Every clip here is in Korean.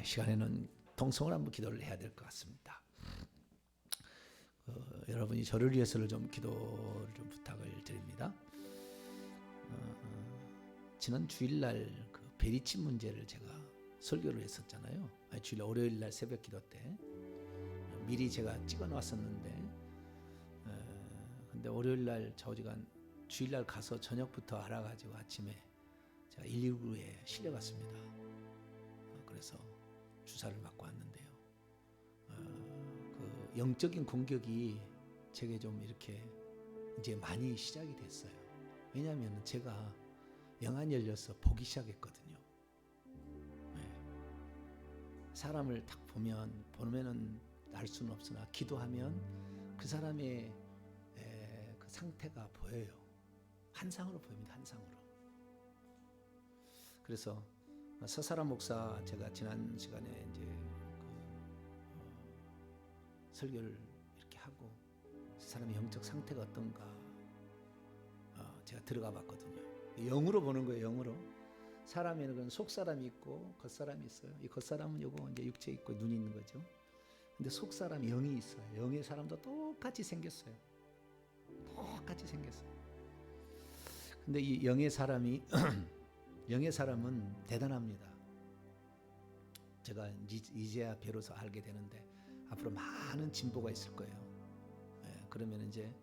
시간에는 통성을 한번 기도를 해야 될 것 같습니다. 여러분이 저를 위해서를 좀 기도를 좀 부탁을 드립니다. 지난 주일날 그 베리칩 문제를 제가 설교를 했었잖아요. 주일 월요일날 새벽 기도 때 미리 제가 찍어 놨었는데, 근데 월요일날 저지간 주일날 가서 저녁부터 알아가지고 아침에 제가 119에 실려갔습니다. 그래서 주사를 맞고 왔는데요. 그 영적인 공격이 제게 좀 이렇게 이제 많이 시작이 됐어요. 왜냐하면 제가 영안이 열려서 보기 시작했거든요. 사람을 딱 보면은 알 수는 없으나 기도하면 그 사람의 그 상태가 보여요. 환상으로 보입니다. 환상으로. 그래서 서사람 목사 제가 지난 시간에 이제 설교를 이렇게 하고 사람의 영적 상태가 어떤가 제가 들어가 봤거든요. 영으로 보는 거예요. 영으로. 사람에는 그런 속사람이 있고 겉사람이 있어요. 이 겉사람은 요거 이제 육체 있고 눈이 있는 거죠. 근데 속사람 영이 있어요. 영의 사람도 똑같이 생겼어요. 똑같이 생겼어요. 근데 이 영의 사람이 영의 사람은 대단합니다. 제가 이제야 비로소 알게 되는데 앞으로 많은 진보가 있을 거예요. 그러면 이제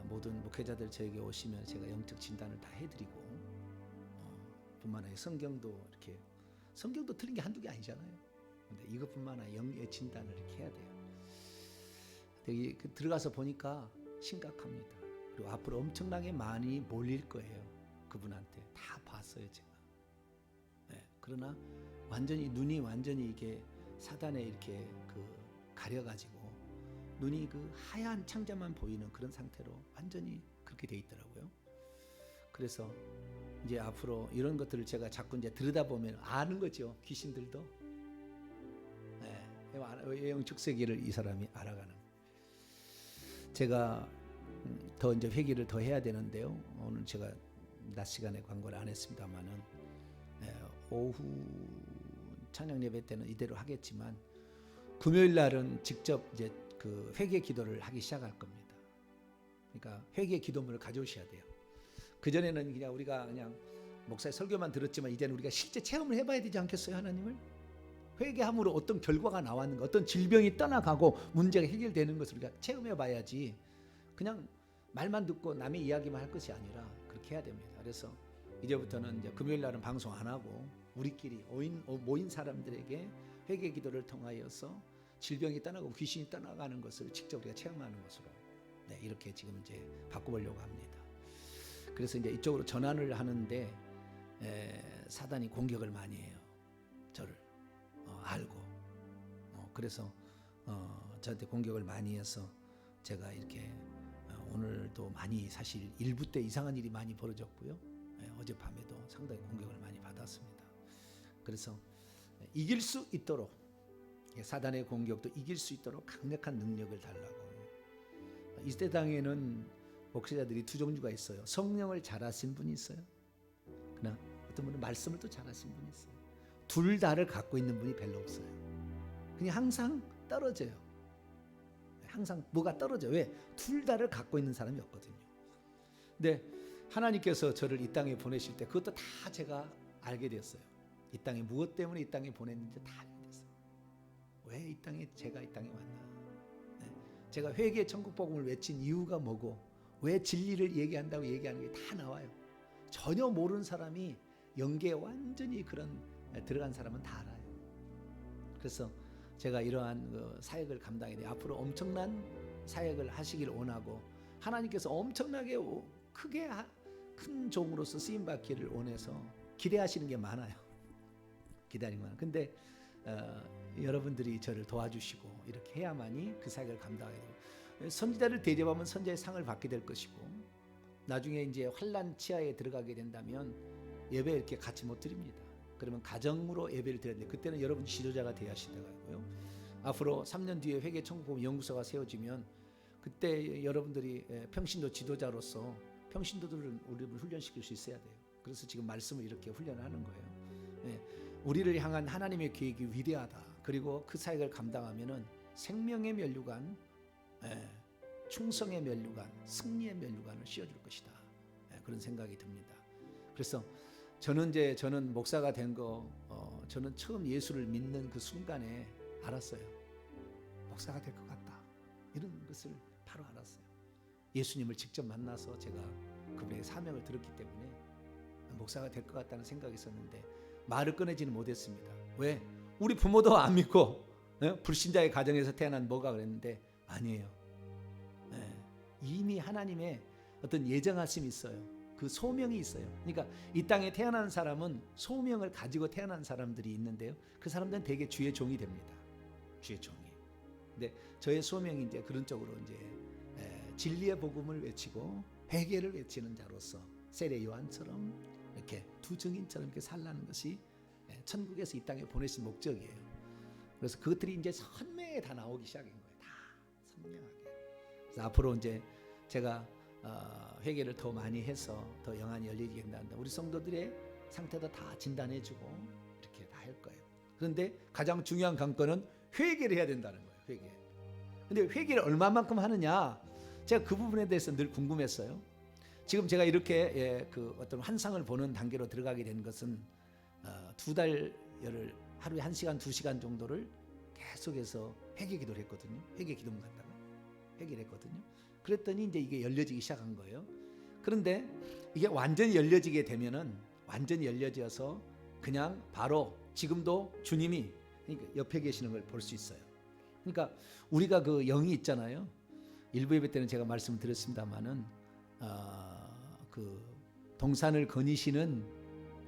모든 목회자들 저에게 오시면 제가 영적 진단을 다 해드리고, 뿐만 아니라 성경도 틀린 게 한두 개 아니잖아요. 근데 이것뿐만 아니라 영의 진단을 이렇게 해야 돼요. 근데 들어가서 보니까 심각합니다. 그리고 앞으로 엄청나게 많이 몰릴 거예요. 그분한테 다 봤어요, 제가. 그러나 눈이 완전히 이게 사단에 이렇게 가려가지고 눈이 그 하얀 창자만 보이는 그런 상태로 완전히 그렇게 돼 있더라고요. 그래서 이제 앞으로 이런 것들을 제가 자꾸 이제 들여다보면 아는 거죠. 귀신들도. 영적 세계를 이 사람이 알아가는. 제가 더 이제 회개를 더 해야 되는데요. 오늘 제가 낮 시간에 광고를 안 했습니다만은 오후 찬양 예배 때는 이대로 하겠지만 금요일 날은 직접 이제 그 회개 기도를 하기 시작할 겁니다. 그러니까 회개 기도문을 가져오셔야 돼요. 그 전에는 그냥 우리가 그냥 목사의 설교만 들었지만 이제는 우리가 실제 체험을 해봐야 되지 않겠어요, 하나님을? 회개함으로 어떤 결과가 나왔는가, 어떤 질병이 떠나가고 문제가 해결되는 것을 우리가 체험해봐야지. 그냥 말만 듣고 남의 이야기만 할 것이 아니라 그렇게 해야 됩니다. 그래서 이제부터는 이제 금요일 날은 방송 안 하고 우리끼리 모인 사람들에게 회개 기도를 통하여서 질병이 떠나고 귀신이 떠나가는 것을 직접 우리가 체험하는 것으로 이렇게 지금 이제 바꿔보려고 합니다. 그래서 이제 이쪽으로 전환을 하는데 사단이 공격을 많이 해요. 저를 알고. 그래서 저한테 공격을 많이 해서 제가 이렇게 오늘도 많이 사실 일부 때 이상한 일이 많이 벌어졌고요. 어젯밤에도 상당히 공격을 많이 받았습니다. 그래서 이길 수 있도록, 사단의 공격도 이길 수 있도록 강력한 능력을 달라고. 이 세상에는 목회자들이 두 종류가 있어요. 성령을 잘 아신 분이 있어요. 그러나 어떤 분은 말씀을 또 잘 아신 분이 있어요. 둘 다를 갖고 있는 분이 별로 없어요. 그냥 항상 떨어져요. 항상 뭐가 떨어져요. 왜? 둘 다를 갖고 있는 사람이 없거든요. 근데 하나님께서 저를 이 땅에 보내실 때 그것도 다 제가 알게 되었어요. 이 땅에 무엇 때문에 이 땅에 보냈는지 다 알게 됐어요. 왜 제가 이 땅에 왔나? 제가 회개 천국 복음을 외친 이유가 뭐고, 왜 진리를 얘기한다고 얘기하는 게 다 나와요. 전혀 모르는 사람이 영계에 완전히 그런 들어간 사람은 다 알아요. 그래서 제가 이러한 사역을 감당해야 돼요. 앞으로 엄청난 사역을 하시길 원하고, 하나님께서 엄청나게 크게 큰 종으로서 쓰임받기를 원해서 기대하시는 게 많아요. 기다리는 많아요. 근데 여러분들이 저를 도와주시고 이렇게 해야만이 그 사역을 감당하게 돼요. 선지자를 대접하면 선지자의 상을 받게 될 것이고, 나중에 이제 환난 치하에 들어가게 된다면 예배 이렇게 같이 못 드립니다. 그러면 가정으로 예배를 드려야 돼요. 그때는 여러분 지도자가 되어야 하시더라고요. 앞으로 3년 뒤에 회개 천국복음 연구소가 세워지면 그때 여러분들이 평신도 지도자로서 평신도들을 우리를 훈련시킬 수 있어야 돼요. 그래서 지금 말씀을 이렇게 훈련하는 거예요. 우리를 향한 하나님의 계획이 위대하다. 그리고 그 사역을 감당하면은 생명의 면류관, 충성의 면류관, 승리의 면류관을 씌워줄 것이다. 그런 생각이 듭니다. 그래서 저는 목사가 된 거, 저는 처음 예수를 믿는 그 순간에 알았어요. 목사가 될 것 같다. 이런 것을 바로 알았어요. 예수님을 직접 만나서 제가 그분의 사명을 들었기 때문에 목사가 될 것 같다는 생각이 있었는데 말을 꺼내지는 못했습니다. 왜? 우리 부모도 안 믿고 불신자의 가정에서 태어난 뭐가 그랬는데 아니에요. 이미 하나님의 어떤 예정하심이 있어요. 그 소명이 있어요. 그러니까 이 땅에 태어난 사람은 소명을 가지고 태어난 사람들이 있는데요. 그 사람들은 대개 주의 종이 됩니다. 주의 종이. 근데 저의 소명이 이제 그런 쪽으로 이제 진리의 복음을 외치고 회개를 외치는 자로서 세례 요한처럼 이렇게 두 증인처럼 이렇게 살라는 것이 천국에서 이 땅에 보내신 목적이에요. 그래서 그것들이 이제 선명하게 다 나오기 시작한 거예요. 다 선명하게. 그래서 앞으로 이제 제가 회개를 더 많이 해서 더 영안이 열리게 된다. 우리 성도들의 상태도 다 진단해주고 이렇게 다 할 거예요. 그런데 가장 중요한 관건은 회개를 해야 된다는 거예요. 회개. 근데 회개를 얼마만큼 하느냐? 제가 그 부분에 대해서 늘 궁금했어요. 지금 제가 이렇게 그 어떤 환상을 보는 단계로 들어가게 된 것은 2달여를 하루에 1시간, 2시간 정도를 계속해서 회개 기도를 했거든요. 회개 기도문 갔다가 회개를 했거든요. 그랬더니 이제 이게 열려지기 시작한 거예요. 그런데 이게 완전히 열려지게 되면은 완전히 열려져서 그냥 바로 지금도 주님이 옆에 계시는 걸 볼 수 있어요. 그러니까 우리가 그 영이 있잖아요. 일부 예배 때는 제가 말씀을 드렸습니다만은 그 동산을 거니시는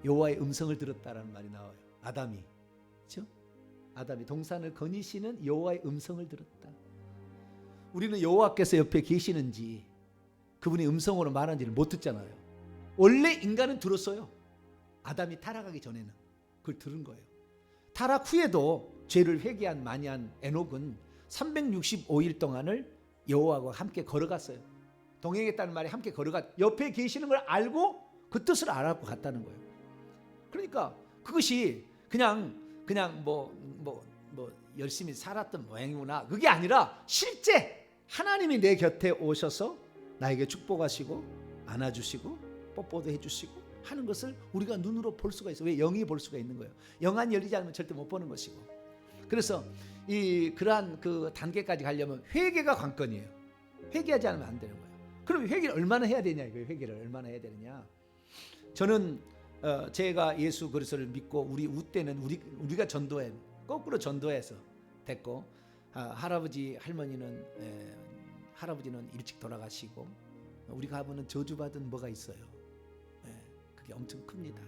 여호와의 음성을 들었다라는 말이 나와요. 아담이, 그렇죠? 아담이 동산을 거니시는 여호와의 음성을 들었다. 우리는 여호와께서 옆에 계시는지 그분이 음성으로 말하는지를 못 듣잖아요. 원래 인간은 들었어요. 아담이 타락하기 전에는 그걸 들은 거예요. 타락 후에도 죄를 회개한 많이 한 에녹은 365일 동안을 여호와와 함께 걸어갔어요. 동행했다는 말이 함께 옆에 계시는 걸 알고 그 뜻을 알았고 갔다는 거예요. 그러니까 그것이 그냥 뭐 열심히 살았던 모양이구나, 그게 아니라 실제 하나님이 내 곁에 오셔서 나에게 축복하시고 안아주시고 뽀뽀도 해주시고 하는 것을 우리가 눈으로 볼 수가 있어요. 왜? 영이 볼 수가 있는 거예요. 영안이 열리지 않으면 절대 못 보는 것이고. 그래서 그러한 그 단계까지 가려면 회개가 관건이에요. 회개하지 않으면 안 되는 거예요. 그럼 회개를 얼마나 해야 되냐 이거예요. 회개를 얼마나 해야 되느냐. 저는 제가 예수 그리스도를 믿고 우리 때는 우리가 전도해 거꾸로 전도해서 됐고, 할아버지 할머니는 할아버지는 일찍 돌아가시고 우리 가부는 저주받은 뭐가 있어요. 그게 엄청 큽니다.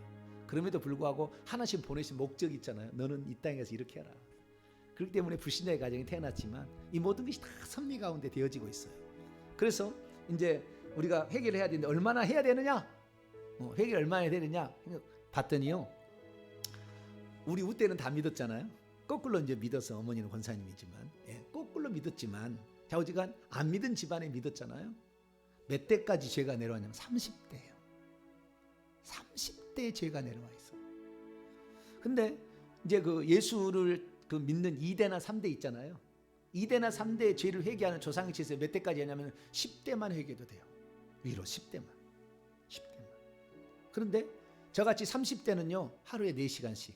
그럼에도 불구하고 하나씩 보내신 목적이 있잖아요. 너는 이 땅에서 이렇게 해라. 그렇기 때문에 불신자의 가정이 태어났지만 이 모든 것이 다 섭리 가운데 되어지고 있어요. 그래서 이제 우리가 회개를 해야 되는데 얼마나 해야 되느냐? 회개를 얼마나 해야 되느냐? 봤더니요, 우리 우때는 다 믿었잖아요. 거꾸로 이제 믿어서, 어머니는 권사님이지만 거꾸로 믿었지만 좌우지간 안 믿은 집안에 믿었잖아요. 몇 대까지 죄가 내려왔냐면 30대예요. 30대에 죄가 내려와 있어요. 근데 이제 그 예수를 그 믿는 2대나 3대 있잖아요. 2대나 3대의 죄를 회개하는 조상의 죄에서 몇 대까지 하냐면 10대만 회개도 돼요. 위로 10대만. 그런데 저같이 30대는요 하루에 4시간씩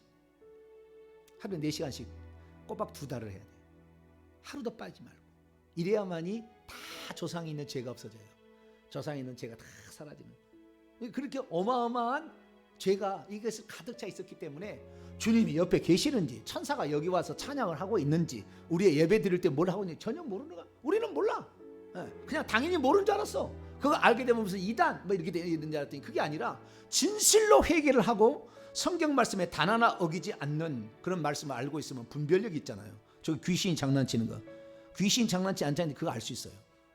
꼬박 2달을 해야 돼요. 하루도 빠지지 말고. 이래야만이 다 조상이 있는 죄가 없어져요. 조상이 있는 죄가 다 사라지는. 그렇게 어마어마한 죄가 이것을 가득 차 있었기 때문에 주님이 옆에 계시는지, 천사가 여기 와서 찬양을 하고 있는지, 우리의 예배 드릴 때 뭘 하고 있는지 전혀 모르는 거야. 우리는 몰라. 그냥 당연히 모르는 줄 알았어. 그거 알게 되면 무슨 이단 뭐 이렇게 되는 줄 알았더니 그게 아니라 진실로 회개를 하고 성경 말씀에 단 하나 어기지 않는 그런 말씀을 알고 있으면 분별력이 있잖아요. 저기 귀신이 장난치는 거, 귀신 장난치 않지 않는지 그거 알 수 있어요.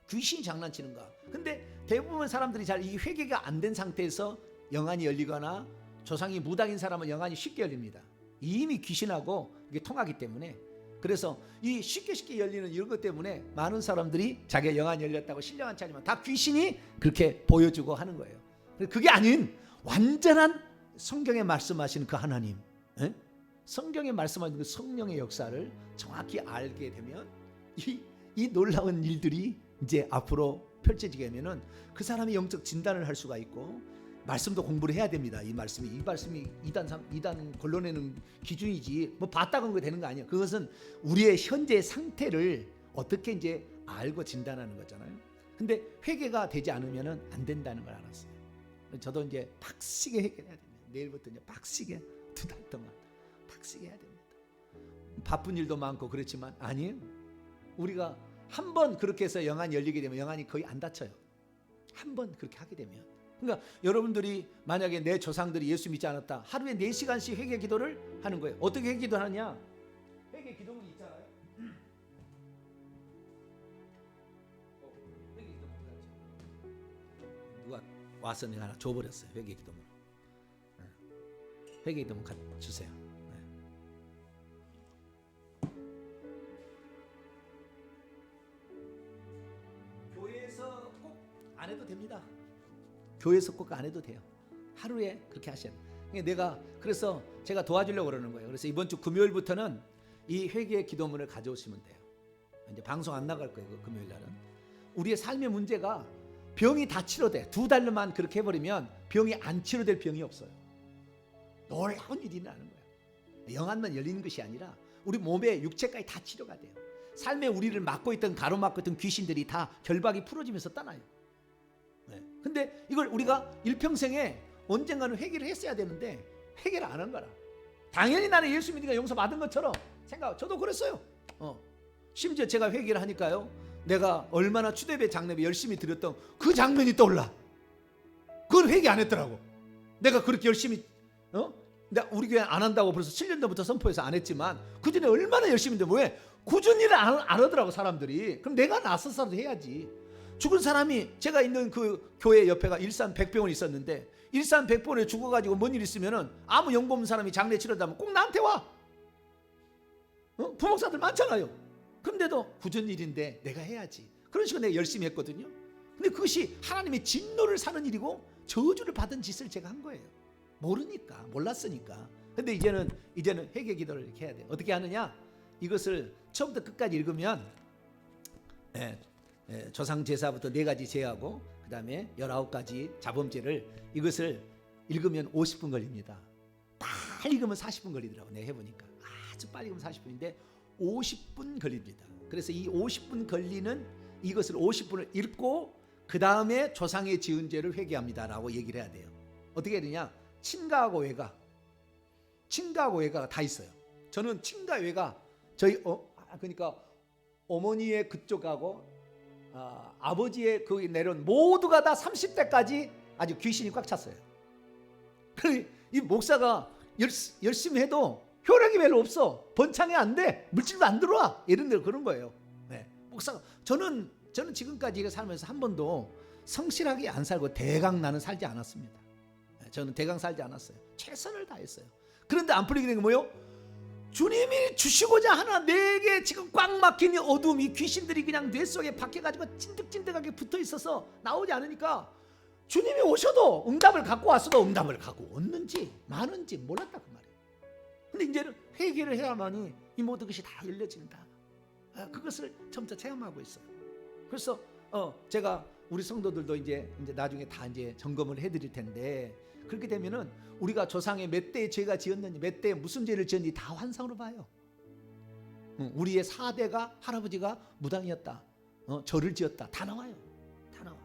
귀신이 장난치는 거. 근데 대부분 사람들이 잘 이 회개가 안 된 상태에서 영안이 열리거나 조상이 무당인 사람은 영안이 쉽게 열립니다. 이미 귀신하고 이게 통하기 때문에. 그래서 이 쉽게 열리는 이런 것 때문에 많은 사람들이 자기가 영안이 열렸다고 신령한 차지만 다 귀신이 그렇게 보여주고 하는 거예요. 그게 아닌 완전한 성경에 말씀하시는 그 하나님, 성경에 말씀하는 그 성령의 역사를 정확히 알게 되면 이 놀라운 일들이 이제 앞으로 펼쳐지게 되면은 그 사람이 영적 진단을 할 수가 있고 말씀도 공부를 해야 됩니다. 이 말씀이 2단 걸러내는 기준이지 뭐 봤다고 거 되는 거 아니에요. 그것은 우리의 현재 상태를 어떻게 이제 알고 진단하는 거잖아요. 근데 회개가 되지 않으면은 안 된다는 걸 알았어요. 저도 이제 빡시게 회개해야 됩니다. 내일부터 이제 빡시게 2달 동안 빡시게 해야 됩니다. 바쁜 일도 많고 그렇지만 아니에요. 우리가 한 번 그렇게 해서 영안이 열리게 되면 영안이 거의 안 닫혀요. 한 번 그렇게 하게 되면. 그러니까 여러분들이 만약에 내 조상들이 예수 믿지 않았다. 하루에 4시간씩 회개 기도를 하는 거예요. 어떻게 회개 기도하느냐? 회개 기도문이 있잖아요. 회개 기도문 누가 와서 내가 하나 줘버렸어요. 회개 기도문. 회개 기도문 주세요. 교회에서 꼭 안 해도 됩니다. 교회에서 꼭 안 해도 돼요. 하루에 그렇게 하셔야 돼요. 그래서 제가 도와주려고 그러는 거예요. 그래서 이번 주 금요일부터는 이 회개의 기도문을 가져오시면 돼요. 이제 방송 안 나갈 거예요. 그 금요일 날은. 우리의 삶의 문제가 병이 다 치료돼. 2달만 그렇게 해버리면 병이 안 치료될 병이 없어요. 놀라운 일이 나는 거예요. 영안만 열리는 것이 아니라 우리 몸의 육체까지 다 치료가 돼요. 삶에 우리를 막고 있던 가로막고 있던 귀신들이 다 결박이 풀어지면서 떠나요. 근데 이걸 우리가 일평생에 언젠가는 회개를 했어야 되는데 회개를 안 한 거라. 당연히 나는 예수 믿으니까 용서 받은 것처럼 저도 그랬어요. 심지어 제가 회개를 하니까요, 내가 얼마나 추대배 장례비 열심히 드렸던 그 장면이 떠올라. 그걸 회개 안 했더라고. 내가 그렇게 열심히 우리 교회 안 한다고 벌써 7년 전부터 선포해서 안 했지만 그 전에 얼마나 열심히 했는데 왜 꾸준히를 안 하더라고 사람들이. 그럼 내가 나서서라도 해야지. 죽은 사람이 제가 있는 그 교회 옆에가 일산백병원이 있었는데 일산백병원에 죽어가지고 뭔 일 있으면은 아무 영범 없는 사람이 장례 치러다면 꼭 나한테 와. 부목사들 많잖아요. 그런데도 굳은 일인데 내가 해야지. 그런 식으로 내가 열심히 했거든요. 근데 그것이 하나님의 진노를 사는 일이고 저주를 받은 짓을 제가 한 거예요. 몰랐으니까. 근데 이제는 회개 기도를 이렇게 해야 돼요. 어떻게 하느냐? 이것을 처음부터 끝까지 읽으면 조상 제사부터 4가지 제하고 그 다음에 19가지 자범죄를 이것을 읽으면 50분 걸립니다. 빨리 읽으면 40분 걸리더라고. 내가 해보니까 아주 빨리 읽으면 40분인데 50분 걸립니다. 그래서 이 50분 걸리는 이것을 50분을 읽고 그 다음에 조상의 지은 죄를 회개합니다라고 얘기를 해야 돼요. 어떻게 해야 되냐? 친가하고 외가가 다 있어요. 저는 친가 외가 저희 그러니까 어머니의 그쪽하고 아버지의 거기 내려온 모두가 다 30대까지 아주 귀신이 꽉 찼어요. 이 목사가 열심히 해도 효력이 별로 없어. 번창이 안 돼. 물질도 안 들어와. 이런 데로 그런 거예요. 목사가 저는 지금까지 살면서 한 번도 성실하게 안 살고 대강 나는 살지 않았습니다. 저는 대강 살지 않았어요. 최선을 다했어요. 그런데 안 풀리게 된 게 뭐예요? 주님이 주시고자 하나 내게 지금 꽉 막힌 이 어둠, 이 귀신들이 그냥 뇌 속에 박혀가지고 찐득찐득하게 붙어 있어서 나오지 않으니까 주님이 오셔도 응답을 갖고 왔어도 응답을 갖고 왔는지 많은지 몰랐다 그 말이에요. 근데 이제는 회개를 해야만이 이 모든 것이 다 열려진다. 그것을 점차 체험하고 있어요. 그래서 제가 우리 성도들도 이제 나중에 다 이제 점검을 해드릴 텐데 그렇게 되면은 우리가 조상의 몇 대의 죄가 지었는지 몇 대에 무슨 죄를 지었는지 다 환상으로 봐요. 우리의 4대가 할아버지가 무당이었다, 절을 지었다, 다 나와요. 다 나와.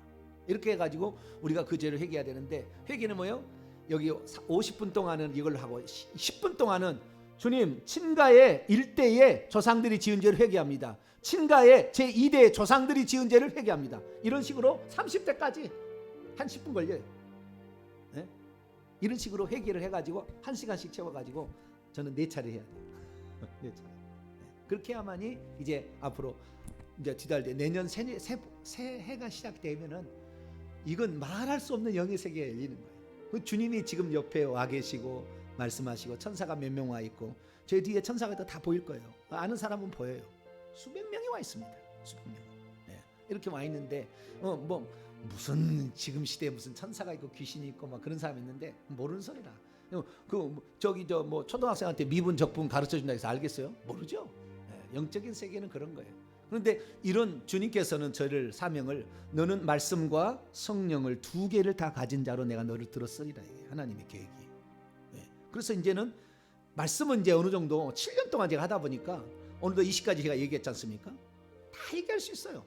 이렇게 해가지고 우리가 그 죄를 회개해야 되는데 회개는 뭐예요? 여기 50분 동안은 이걸 하고 10분 동안은 주님 친가의 1대의 조상들이 지은 죄를 회개합니다. 친가의 제2대의 조상들이 지은 죄를 회개합니다. 이런 식으로 30대까지 한 10분 걸려요. 네? 이런 식으로 회개를 해가지고 1시간씩 채워가지고 저는 4차례 해야 돼요. 4차례. 그렇게 해야만이 이제 앞으로 이제 뒤달 때 내년 새해가 시작되면은 이건 말할 수 없는 영의 세계가 열리는 거예요. 그 주님이 지금 옆에 와 계시고 말씀하시고 천사가 몇 명 와 있고 제 뒤에 천사가 다 보일 거예요. 아는 사람은 보여요. 수백 명이 와 있습니다. 수백 명. 이렇게 와 있는데 무슨 지금 시대에 무슨 천사가 있고 귀신이 있고 막 그런 사람이 있는데 모르는 소리라. 초등학생한테 미분 적분 가르쳐 준다 해서 알겠어요? 모르죠. 영적인 세계는 그런 거예요. 그런데 이런 주님께서는 저를 사명을 너는 말씀과 성령을 두 개를 다 가진 자로 내가 너를 들었으리라. 하나님의 계획이. 그래서 이제는 말씀은 이제 어느 정도 7년 동안 제가 하다 보니까 오늘도 이 시까지 제가 얘기했지 않습니까? 다 얘기할 수 있어요.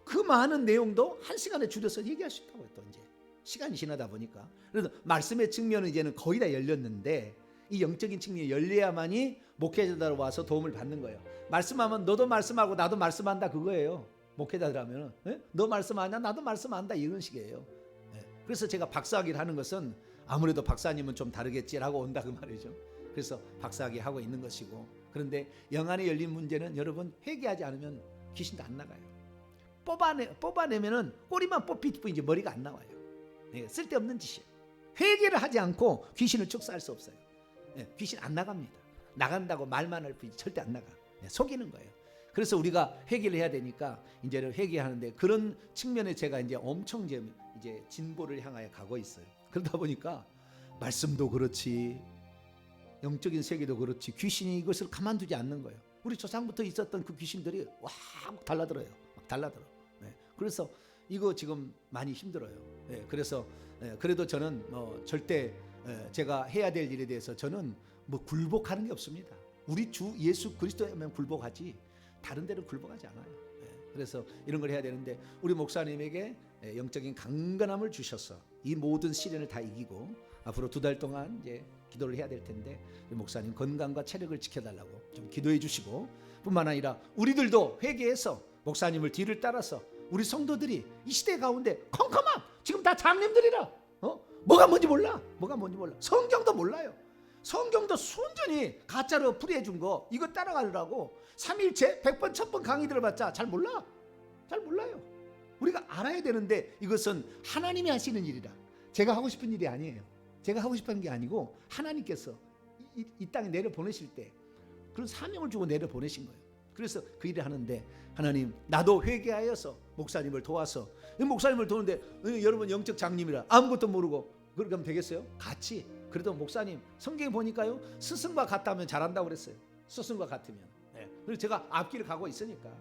그 많은 내용도 한 시간에 줄여서 얘기할 수 있다고요. 또 이제 시간이 지나다 보니까. 그래서 말씀의 측면은 이제는 거의 다 열렸는데 이 영적인 측면이 열려야만이 목회자들 와서 도움을 받는 거예요. 말씀하면 너도 말씀하고 나도 말씀한다 그거예요. 목회자들하면 너 말씀하냐 나도 말씀한다 이런 식이에요. 그래서 제가 박사학위를 하는 것은 아무래도 박사님은 좀 다르겠지라고 온다 그 말이죠. 그래서 박사학위 하고 있는 것이고, 그런데 영안이 열린 문제는 여러분 회개하지 않으면 귀신도 안 나가요. 뽑아내면은 꼬리만 뽑힐 뿐이지 머리가 안 나와요. 쓸데없는 짓이에요. 회개를 하지 않고 귀신을 축사할 수 없어요. 귀신 안 나갑니다. 나간다고 말만 할 뿐이지 절대 안 나가. 속이는 거예요. 그래서 우리가 회개를 해야 되니까 이제는 회개하는데 그런 측면에 제가 이제 엄청 이제 진보를 향하여 가고 있어요. 그러다 보니까 말씀도 그렇지 영적인 세계도 그렇지 귀신이 이것을 가만두지 않는 거예요. 우리 조상부터 있었던 그 귀신들이 막 달라들어요. 막 달라들어. 그래서 이거 지금 많이 힘들어요. 그래서 그래도 저는 절대 제가 해야 될 일에 대해서 저는 굴복하는 게 없습니다. 우리 주 예수 그리스도에만 굴복하지 다른 데는 굴복하지 않아요. 그래서 이런 걸 해야 되는데 우리 목사님에게 영적인 강건함을 주셔서 이 모든 시련을 다 이기고 앞으로 2달 동안 이제 기도를 해야 될 텐데 우리 목사님 건강과 체력을 지켜달라고 좀 기도해 주시고, 뿐만 아니라 우리들도 회개해서 목사님을 뒤를 따라서 우리 성도들이 이 시대 가운데 컴컴한 지금 다 장님들이라 뭐가 뭔지 몰라. 성경도 몰라요. 성경도 순전히 가짜로 풀이해 준 거 이거 따라가려고 3일째 100번 1000번 강의 들어봤자 잘 몰라요. 우리가 알아야 되는데 이것은 하나님이 하시는 일이라 제가 하고 싶은 일이 아니에요. 제가 하고 싶은 게 아니고 하나님께서 이 땅에 내려보내실 때 그런 사명을 주고 내려보내신 거예요. 그래서 그 일을 하는데 하나님 나도 회개하여서 목사님을 도와서, 목사님을 도우는데 여러분 영적 장님이라 아무것도 모르고 그렇게 하면 되겠어요? 같이. 그래도 목사님 성경에 보니까요 스승과 같다면 잘한다고 그랬어요. 스승과 같으면. 그래서 제가 앞길을 가고 있으니까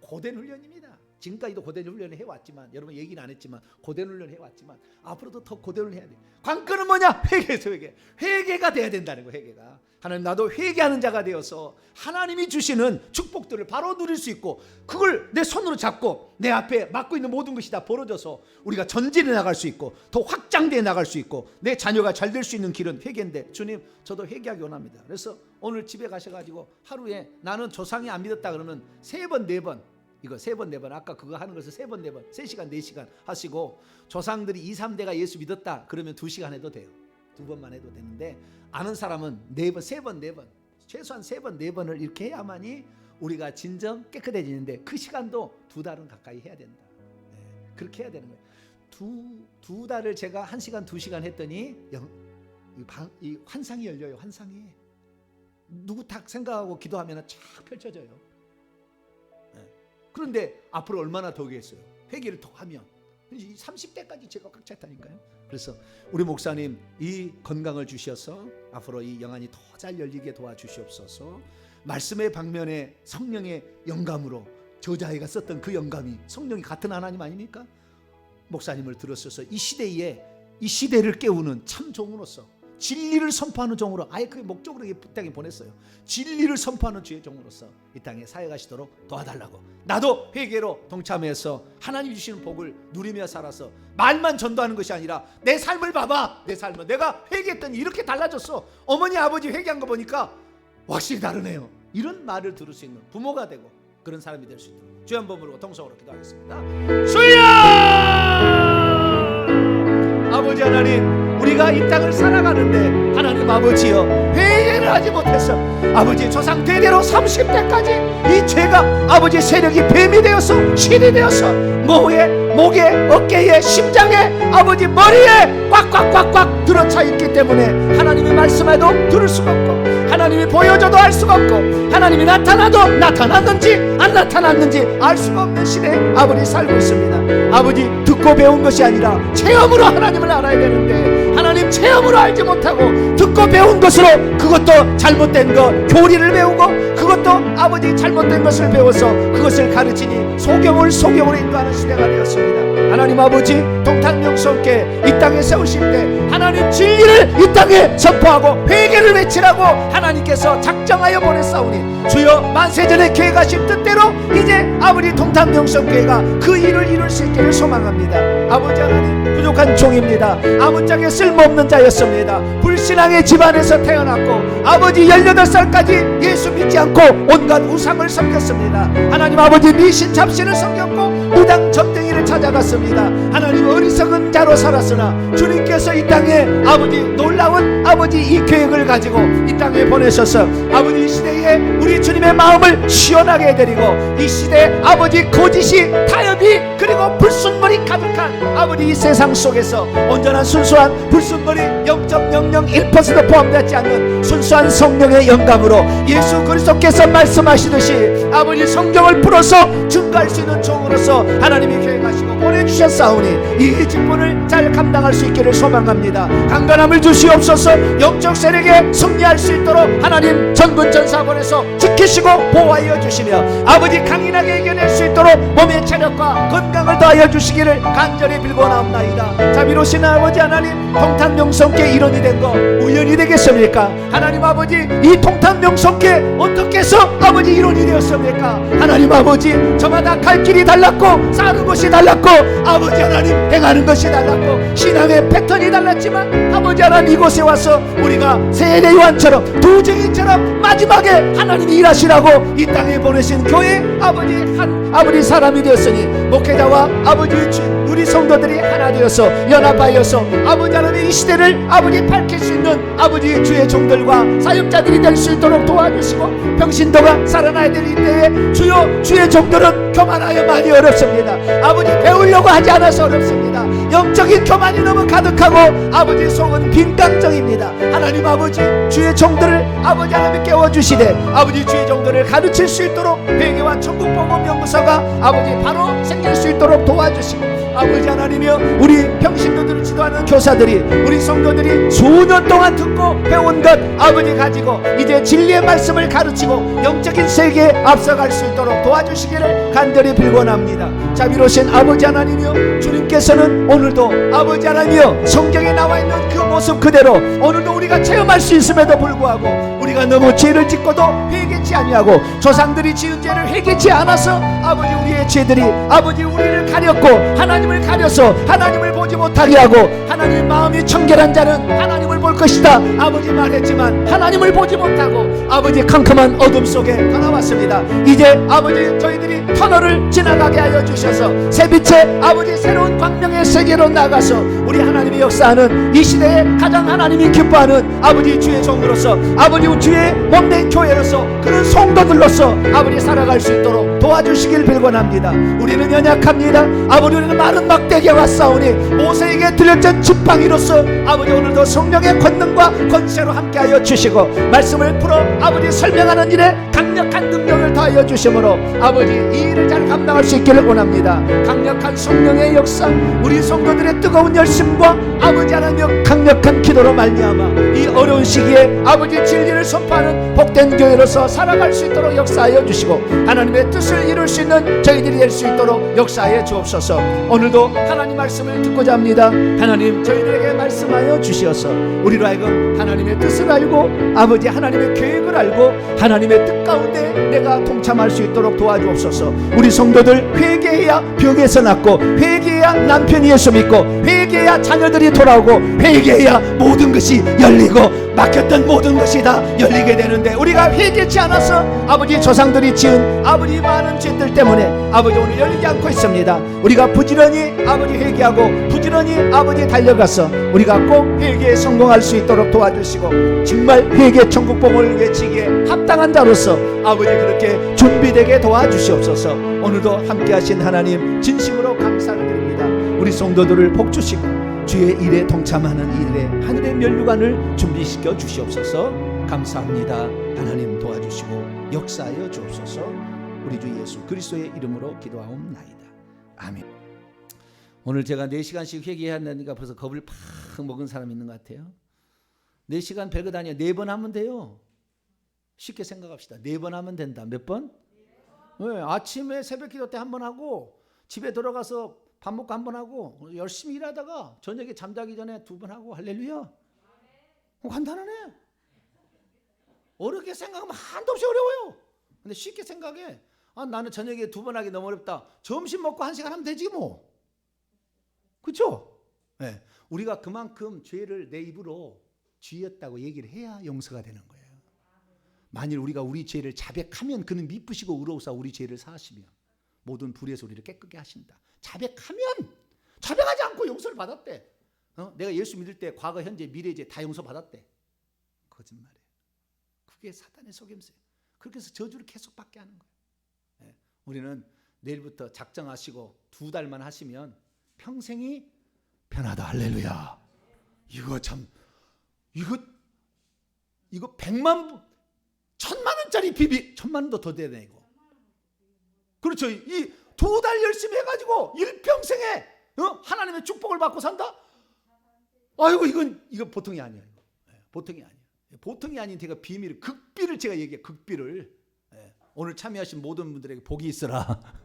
고된 훈련입니다. 지금까지도 고된 훈련을 해왔지만 여러분 얘기는 안 했지만 고된 훈련을 해왔지만 앞으로도 더 고된 훈련을 해야 돼. 관건은 뭐냐? 회개가 돼야 된다는 거. 회개가. 하나님 나도 회개하는 자가 되어서 하나님이 주시는 축복들을 바로 누릴 수 있고 그걸 내 손으로 잡고 내 앞에 맡고 있는 모든 것이 다 벌어져서 우리가 전진해 나갈 수 있고 더 확장되어 나갈 수 있고 내 자녀가 잘 될 수 있는 길은 회개인데 주님 저도 회개하기 원합니다. 그래서 오늘 집에 가셔가지고 하루에 나는 조상이 안 믿었다 그러면 3번 4번 이거 3번 4번 아까 그거 하는 것을 3번 4번 3시간 4시간 하시고 조상들이 2, 3대가 예수 믿었다 그러면 2시간 해도 돼요. 2번만 해도 되는데 아는 사람은 4번 3번 4번 최소한 3번 4번을 이렇게 해야만이 우리가 진정 깨끗해지는데 그 시간도 2달은 가까이 해야 된다. 그렇게 해야 되는 거예요. 두 달을 제가 1시간 2시간 했더니 이 환상이 열려요. 환상이 누구 딱 생각하고 기도하면 쫙 펼쳐져요. 그런데 앞으로 얼마나 더 하겠어요. 회개를 더 하면 30대까지 제가 꽉 찼다니까요. 그래서 우리 목사님 이 건강을 주셔서 앞으로 이 영안이 더 잘 열리게 도와주시옵소서. 말씀의 방면에 성령의 영감으로 저자애가 썼던 그 영감이 성령이 같은 하나님 아닙니까? 목사님을 들었어서 이 시대에 이 시대를 깨우는 참 종으로서 진리를 선포하는 종으로 아예 그 목적으로 이 땅에 보냈어요. 진리를 선포하는 주의 종으로서 이 땅에 사역하시도록 도와달라고 나도 회개로 동참해서 하나님 주시는 복을 누리며 살아서 말만 전도하는 것이 아니라 내 삶을 봐봐. 내 삶을 내가 회개했더니 이렇게 달라졌어. 어머니 아버지 회개한 거 보니까 확실히 다르네요. 이런 말을 들을 수 있는 부모가 되고 그런 사람이 될 수 있도록 주여 한번 부르고 통성으로 기도하겠습니다. 주여! 아버지 하나님 우리가 이 땅을 살아가는데 하나님 아버지여 회개를 하지 못해서 아버지 조상 대대로 30대까지 이 죄가 아버지 세력이 뱀이 되어서 신이 되어서 목에 어깨에 심장에 아버지 머리에 꽉꽉꽉꽉 들어차 있기 때문에 하나님이 말씀해도 들을 수가 없고 하나님이 보여줘도 알 수가 없고 하나님이 나타나도 나타났는지 안 나타났는지 알 수가 없는 시대에 아버지 살고 있습니다. 아버지 듣고 배운 것이 아니라 체험으로 하나님을 알아야 되는데 하나님 우리는 체험으로 알지 못하고 듣고 배운 것으로 그것도 잘못된 것, 교리를 배우고 그것도 아버지 잘못된 것을 배워서 그것을 가르치니 소경으로 인도하는 시대가 되었습니다. 하나님 아버지, 동탄명성께 이 땅에 세우실 때 하나님 진리를 이 땅에 선포하고 회개를 외치라고 하나님께서 작정하여 보냈사오니 주여 만세전에 계획하신 뜻대로 이제 아버지 동탄명성교회가 그 일을 이룰 수 있기를 소망합니다. 아버지 하나님, 부족한 종입니다. 아무짝에 쓸모없는 자였습니다. 불신앙의 집안에서 태어났고 아버지 18살까지 예수 믿지 않고 온갖 우상을 섬겼습니다. 하나님 아버지 미신 잡신을 섬겼고 무당 점쟁이를 찾아갔습니다. 하나님 어리석은 자로 살았으나 주님께서 이 땅에 아버지 놀라운 아버지 이 계획을 가지고 이 땅에 보내셔서 아버지 이 시대에 우리 주님의 마음을 시원하게 해드리고 이 시대 아버지 거짓이 타협이 그리고 불순물이 가득한 아버지 이 세상 속에서 온전한 순수한 불순물이 0.001% 포함되지 않는 순수한 성령의 영감으로 예수 그리스도께서 말씀하시듯이 아버지 성경을 풀어서 증거할 수 있는 종으로서 하나님이 계획하시고 보내주셨사오니 이 직분을 잘 감당할 수 있기를 소망합니다. 강건함을 주시옵소서. 영적 세력에 승리할 수 있도록 하나님 전군전사 보내서 지키시고 보호하여 주시며 아버지 강인하게 이겨낼 수 있도록 몸의 체력과 건강을 더하여 주시기를 간절히 빌고나옵나이다. 자비로우신 아버지 하나님, 동탄명성께 일원이 된 거 우연이 되겠습니까? 하나님 아버지, 이 동탄명성께 어떻게 해서 아버지 일원이 되었습니까? 하나님 아버지, 저마다 갈 길이 달랐고 사는 것이 달랐고 아버지 하나님 행하는 것이 달랐고 신앙의 패턴이 달랐지만 아버지 하나님 이곳에 와서 우리가 세례 요한처럼 두증인처럼 마지막에 하나님이 일하시라고 이 땅에 보내신 교회 아버지 한 아버지 사람이 되었으니 목회자와 아버지 우리 성도들이 하나 되어서 연합하여서 아버지 하나님 이 시대를 아버지 밝힐 수 있는 아버지 주의 종들과 사역자들이 될 수 있도록 도와주시고 병신도가 살아나야 될 이때에 주여 주의 종들은 교만하여 많이 어렵습니다. 아버지 배우려고 하지 않아서 어렵습니다. 영적인 교만이 너무 가득하고 아버지 속은 빈강정입니다. 하나님 아버지 주의 종들을 아버지 하나님 깨워주시되 아버지 주의 종들을 가르칠 수 있도록 회개와 천국복음연구소가 아버지 바로 생길 수 있도록 도와주시고 아버지 하나님이여 우리 평신도들을 지도하는 교사들이 우리 성도들이 수년 동안 듣고 배운 것 아버지 가지고 이제 진리의 말씀을 가르치고 영적인 세계에 앞서갈 수 있도록 도와주시기를 간절히 빌고납니다. 자비로우신 아버지 하나님이여 주님께서는 오늘도 아버지 하나님이여 성경에 나와 있는 그 모습 그대로 오늘도 우리가 체험할 수 있음에도 불구하고 우리가 너무 죄를 짓고도 회개치 아니하고 조상들이 지은 죄를 회개치 않아서 아버지 우리의 죄들이 아버지 우리를 가렸고 하나님을 가려서 하나님을 보지 못하게 하고 하나님 마음이 청결한 자는 하나님을 볼 것이다 아버지 말했지만 하나님을 보지 못하고 아버지 캄캄한 어둠 속에 떠나왔습니다. 이제 아버지 저희들이 터널을 지나가게 하여 주셔서 새빛의 아버지 새로운 광명의 세계로 나가서 우리 하나님이 역사하는 이 시대에 가장 하나님이 기뻐하는 아버지 주의 종으로서 아버지 주의 몸된 교회로서 그런 성도들로서 아버지 살아갈 수 있도록 도와주시길 빌곤합니다. 우리는 연약합니다. 아버지 우리는 마른 막대기에 왔사오니 모세에게 들려진 지팡이로서 아버지 오늘도 성령의 권능과 권세로 함께하여 주시고 말씀을 풀어 아버지 설명하는 일에 강력한 능력을 더하여 주심으로 아버지 이 일을 잘 감당할 수 있기를 원합니다. 강력한 성령의 역사 우리 성도들의 뜨거운 열심과 아버지 하나님 강력한 기도로 말미암아 이 어려운 시기에 아버지 진리를 선포하는 복된 교회로서 살아갈 수 있도록 역사하여 주시고 하나님의 뜻을 이룰 수 있는 저희들이 될 수 있도록 역사하여 주옵소서. 오늘도 하나님 말씀을 듣고자 합니다. 하나님 저희들에게 말씀하여 주시어서 우리로 하여금 하나님의 뜻을 알고 아버지 하나님의 계획을 알고 하나님의 뜻 가운데 내가 동참할 수 있도록 도와주옵소서. 우리 성도들 회개해야 병에서 낫고 회개해야 남편이 예수 믿고 회개해야 자녀들이 돌아오고 회개해야 모든 것이 열리고 막혔던 모든 것이 다 열리게 되는데 우리가 회개치 않아서 아버지 조상들이 지은 아버지 많은 죄들 때문에 아버지 오늘 열리지 않고 있습니다. 우리가 부지런히 아버지 회개하고 부지런히 아버지 달려가서 우리가 꼭 회개에 성공할 수 있도록 도와주시고 정말 회개 천국복음을 외치기에 합당한 자로서 아버지 그렇게 준비되게 도와주시옵소서. 오늘도 함께하신 하나님 진심으로 감사를 드립니다. 우리 성도들을 복주시고 주의 일에 동참하는 일에 하늘의 면류관을 준비시켜 주시옵소서. 감사합니다. 하나님 도와주시고 역사하여 주옵소서. 우리 주 예수 그리스도의 이름으로 기도하옵나이다. 아멘. 오늘 제가 4시간씩 회개해야 한다니까 벌써 겁을 팍 먹은 사람이 있는 것 같아요. 4시간 별것 아니에요. 4번 하면 돼요. 쉽게 생각합시다. 4번 하면 된다. 몇 번? 네, 아침에 새벽 기도 때 한 번 하고 집에 들어가서 밥 먹고 한 번 하고 열심히 일하다가 저녁에 잠자기 전에 2번 하고. 할렐루야. 간단하네. 어렵게 생각하면 한도 없이 어려워요. 근데 쉽게 생각해. 나는 저녁에 2번 하기 너무 어렵다. 점심 먹고 1시간 하면 되지 뭐. 그렇죠? 네. 우리가 그만큼 죄를 내 입으로 쥐었다고 얘기를 해야 용서가 되는 거예요. 만일 우리가 우리 죄를 자백하면 그는 미쁘시고 의로우사 우리 죄를 사하시며 모든 불의 소리를 깨끗게 하신다. 자백하면, 자백하지 않고 용서를 받았대. 내가 예수 믿을 때 과거 현재 미래 죄 다 용서 받았대. 거짓말이에요. 그게 사탄의 속임수예요. 그렇게 해서 저주를 계속 받게 하는 거예요. 네. 우리는 내일부터 작정하시고 2달만 하시면 평생이 편하다. 할렐루야. 이거 참, 이거 100만 1000만 원짜리 비비, 1000만 원도 더 돼야 되고. 그렇죠. 이 2달 열심히 해가지고 일평생에 하나님의 축복을 받고 산다. 아이고 이거 보통이 아니에요. 보통이 아니에요. 보통이 아닌 제가 비밀을, 극비를 제가 얘기해요. 극비를. 오늘 참여하신 모든 분들에게 복이 있으라.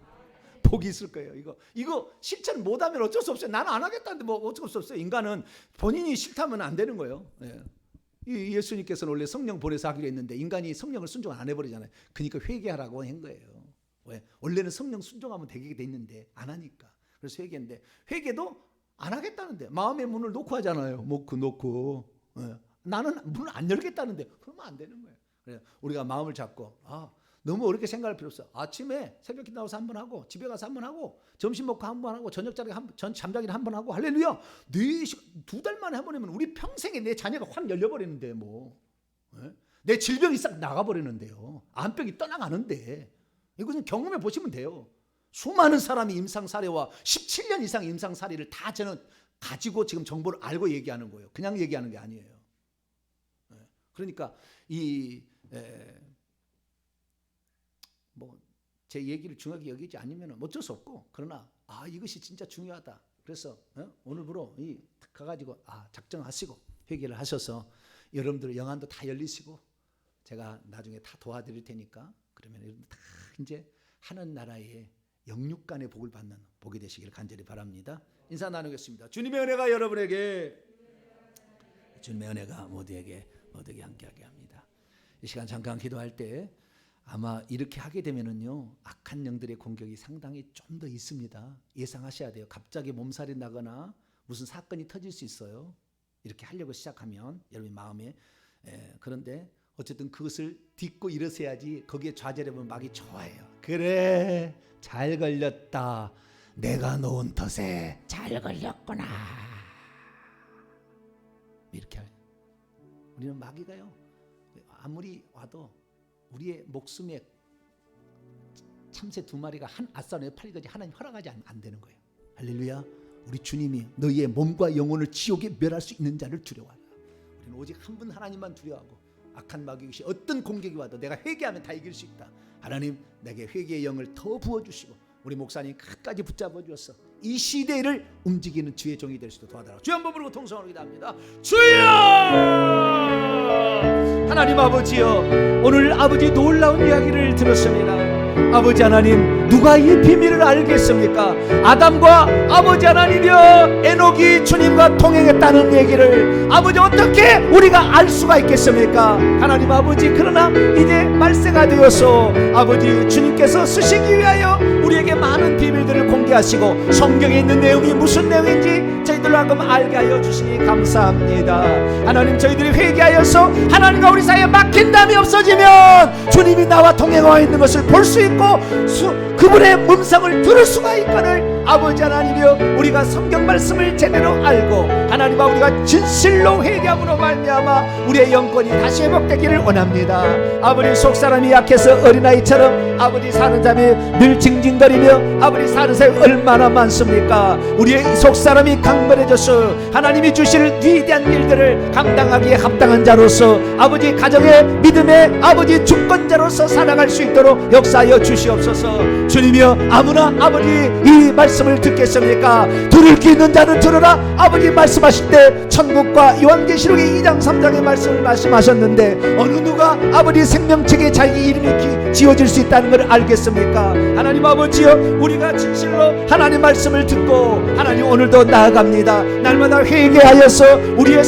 복이 있을 거예요. 이거 실천 못하면 어쩔 수 없어요. 나는 안 하겠다는데 뭐 어쩔 수 없어요. 인간은 본인이 싫다면 안 되는 거예요. 예수님께서는 원래 성령 보내서 하기로 했는데 인간이 성령을 순종을 안 해버리잖아요. 그러니까 회개하라고 한 거예요. 왜? 원래는 성령 순종하면 되게 돼 있는데 안 하니까. 그래서 회개인데, 회개도 안 하겠다는데 마음의 문을 놓고 하잖아요. 놓고 나는 문을 안 열겠다는데 그러면 안 되는 거예요. 그래서 우리가 마음을 잡고 너무 어렵게 생각할 필요 없어. 아침에 새벽 기도 나와서 한 번 하고 집에 가서 한 번 하고 점심 먹고 한 번 하고 저녁자리 잠자기를 한 번 하고. 할렐루야. 2달 만에 한 번 하면 우리 평생에 내 자녀가 확 열려버리는데 뭐. 내 질병이 싹 나가버리는데요. 암병이 떠나가는데. 이것은 경험해 보시면 돼요. 수많은 사람이 임상사례와 17년 이상 임상사례를 다 저는 가지고 지금 정보를 알고 얘기하는 거예요. 그냥 얘기하는 게 아니에요. 그러니까 제 얘기를 중요하게 여기지 않으면 어쩔 수 없고, 그러나 이것이 진짜 중요하다. 그래서 오늘부로 가가지고 작정하시고 회개를 하셔서 여러분들 영안도 다 열리시고 제가 나중에 다 도와드릴 테니까 그러면 여러분 다 이제 하는 나라의 영육간의 복을 받는 복이 되시길 간절히 바랍니다. 인사 나누겠습니다. 주님의 은혜가 여러분에게, 주님의 은혜가 모두에게 함께하게 합니다. 이 시간 잠깐 기도할 때 아마 이렇게 하게 되면은요, 악한 영들의 공격이 상당히 좀 더 있습니다. 예상하셔야 돼요. 갑자기 몸살이 나거나 무슨 사건이 터질 수 있어요. 이렇게 하려고 시작하면 여러분 마음에. 그런데 어쨌든 그것을 딛고 일어서야지. 거기에 좌절하면 막이 좋아해요. 그래, 잘 걸렸다. 내가 놓은 덫에 잘 걸렸구나. 이렇게 해요. 우리는 마귀가요, 아무리 와도 우리의 목숨에 참새 2마리가 한 아싸에 팔리까지 하나님 허락하지 안 되는 거예요. 할렐루야. 우리 주님이 너희의 몸과 영혼을 지옥에 멸할 수 있는 자를 두려워하라. 우리는 오직 한 분 하나님만 두려워하고 악한 마귀의 어떤 공격이 와도 내가 회개하면 다 이길 수 있다. 하나님, 내게 회개의 영을 더 부어주시고 우리 목사님 끝까지 붙잡아 주었어. 이 시대를 움직이는 주의 종이 될 수도 도와달라고 주여 한번 부르고 통성하러 기도합니다. 주여! 하나님 아버지여, 오늘 아버지 놀라운 이야기를 들었습니다. 아버지 하나님, 누가 이 비밀을 알겠습니까? 아담과 아버지 하나님이여, 에녹이 주님과 동행했다는 얘기를 아버지 어떻게 우리가 알 수가 있겠습니까? 하나님 아버지, 그러나 이제 말세가 되어서 아버지 주님께서 쓰시기 위하여 우리에게 많은 비밀들을 공개하시고 성경에 있는 내용이 무슨 내용인지 저희들로 하여금 알게 하여 주시니 감사합니다. 하나님, 저희들이 회개하여서 하나님과 우리 사이에 막힌 담이 없어지면 주님이 나와 동행하고 있는 것을 볼 수 있고 그분의 음성을 들을 수가 있거늘 아버지 하나님이여, 우리가 성경 말씀을 제대로 알고 하나님과 우리가 진실로 회개함으로 말미암아 우리의 영권이 다시 회복되기를 원합니다. 아버지, 속사람이 약해서 어린아이처럼 아버지 사는 잠이 늘 징징거리며 아버지 사는 사람이 얼마나 많습니까? 우리의 속사람이 강건해져서 하나님이 주실 위대한 일들을 감당하기에 합당한 자로서 아버지 가정의 믿음의 아버지 주권자로서 살아갈 수 있도록 역사하여 주시옵소서. 주님이여, 아무나 아버지 이 말씀 말씀을 듣겠습니까? 들을 귀 있는 자는 들으라. 아버지 말씀하실 때 천국과 요한계시록의 2장 3장의 말씀을 말씀하셨는데 어느 누가 아버지 생명책에 자기 이름이 지어질 수 있다는 걸 알겠습니까? 하나님 아버지여, 우리가 진실로 하나님 말씀을 듣고 하나님 오늘도 나아갑니다. 날마다 회개하여서 우리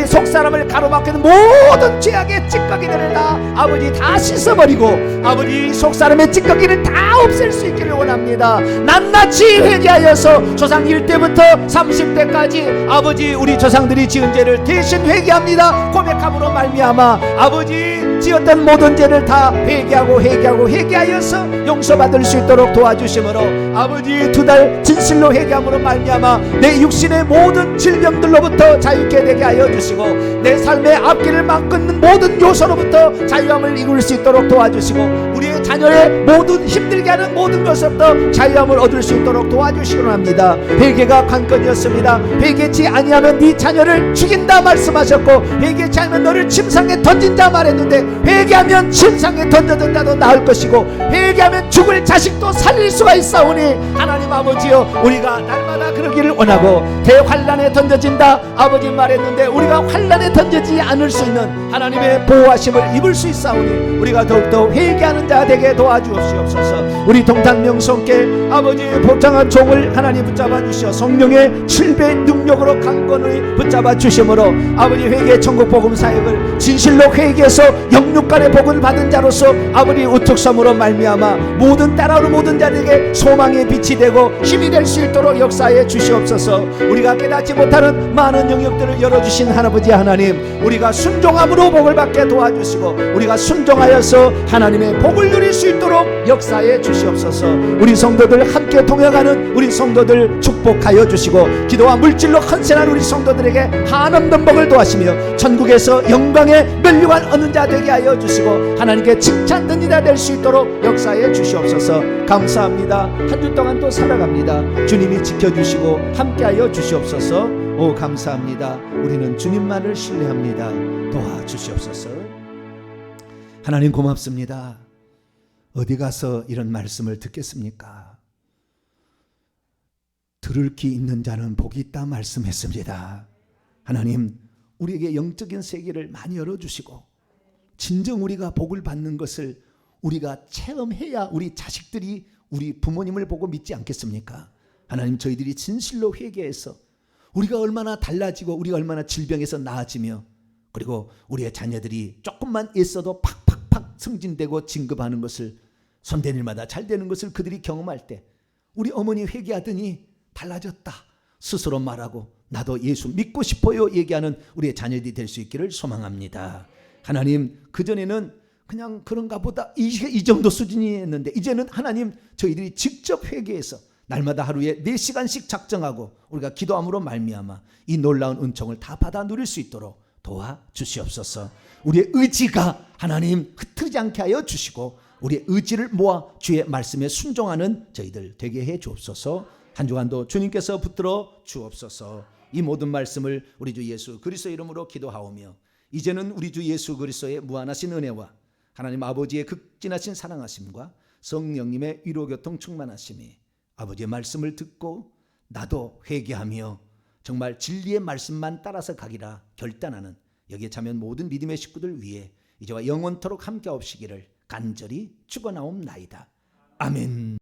속사람을 가로막히는 모든 죄악의 찌꺼기들을 다 아버지 다 씻어버리고 아버지 속사람의 찌꺼기를 다 없앨 수 있기를 원합니다. 낱낱이 회개하여서 조상 1대부터 30대까지 아버지 우리 조상들이 지은 죄를 대신 회개합니다. 고백함으로 말미암아 아버지 지었던 모든 죄를 다 회개하여서 용서받을 수 있도록 도와주심으로 아버지 2달 진실로 회개함으로 말미암아 내 육신의 모든 질병들로부터 자유케 되게 하여 주시고 내 삶의 앞길을 막끊는 모든 요소로부터 자유함을 이룰 수 있도록 도와주시고 우리의 자녀의 모든 힘들게 하는 모든 것으로부터 자유함을 얻을 수 있도록 도와주시기 합니다. 회개가 관건이었습니다. 회개치 아니하면 네 자녀를 죽인다 말씀하셨고 회개치 않으면 너를 침상에 던진다 말했는데 회개하면 침상에 던져진다도 나을 것이고 회개하면 죽을 자식도 살릴 수가 있사오니 하나님 아버지여, 우리가 날마다 그러기를 원하고 대환란에 던져진다 아버지 말했는데 우리가 환란에 던져지지 않을 수 있는 하나님의 보호하심을 입을 수 있사오니 우리가 더욱더 회개하는 자 되게 도와주옵소서. 우리 동탄명성께 아버지 복장한 종을 하나님 붙잡아 주시어 성령의 7배 능력으로 강건히 붙잡아 주심으로 아버지 회개 천국 복음 사역을 진실로 회개해서 영육간의 복을 받은 자로서 아버지 우뚝섬으로 말미암아 모든 따라오는 모든 자에게 소망의 빛이 되고 힘이 될 수 있도록 역사해 주시옵소서. 우리가 깨닫지 못하는 많은 영역들을 열어주신 하나님 하나님, 우리가 순종함으로 복을 받게 도와주시고 우리가 순종하여서 하나님의 복을 누릴 수 있도록 역사해 주시옵소서. 우리 성도들 함께 동행하는 우리 성도들 축복하여 주시고 기도와 물질로 헌신한 우리 성도들에게 한없는 복을 도하시며 천국에서 영광의 면류관 얻는 자 되게 하여 주시고 하나님께 칭찬 듣는 자 될 수 있도록 역사해 주시옵소서. 감사합니다. 한 주 동안 또 살아갑니다. 주님이 지켜주시고 함께하여 주시옵소서. 오 감사합니다. 우리는 주님만을 신뢰합니다. 도와주시옵소서. 하나님 고맙습니다. 어디 가서 이런 말씀을 듣겠습니까? 들을 귀 있는 자는 복이 있다 말씀했습니다. 하나님, 우리에게 영적인 세계를 많이 열어주시고 진정 우리가 복을 받는 것을 우리가 체험해야 우리 자식들이 우리 부모님을 보고 믿지 않겠습니까? 하나님, 저희들이 진실로 회개해서 우리가 얼마나 달라지고 우리가 얼마나 질병에서 나아지며 그리고 우리의 자녀들이 조금만 애써도 팍팍팍 승진되고 진급하는 것을 손댄 일마다 잘 되는 것을 그들이 경험할 때 우리 어머니 회개하더니 달라졌다 스스로 말하고 나도 예수 믿고 싶어요 얘기하는 우리의 자녀들이 될 수 있기를 소망합니다. 하나님, 그전에는 그냥 그런가 보다 이 정도 수준이었는데 이제는 하나님 저희들이 직접 회개해서 날마다 하루에 4시간씩 작정하고 우리가 기도함으로 말미암아 이 놀라운 은총을 다 받아 누릴 수 있도록 도와주시옵소서. 우리의 의지가 하나님 흐트리지 않게 하여 주시고 우리의 의지를 모아 주의 말씀에 순종하는 저희들 되게 해 주옵소서. 한 주간도 주님께서 붙들어 주옵소서. 이 모든 말씀을 우리 주 예수 그리스도의 이름으로 기도하오며 이제는 우리 주 예수 그리스도의 무한하신 은혜와 하나님 아버지의 극진하신 사랑하심과 성령님의 위로교통 충만하심이 아버지의 말씀을 듣고 나도 회개하며 정말 진리의 말씀만 따라서 가기라 결단하는 여기에 참여한 모든 믿음의 식구들 위해 이제와 영원토록 함께 없시기를 간절히 축원하옵나이다. 아멘.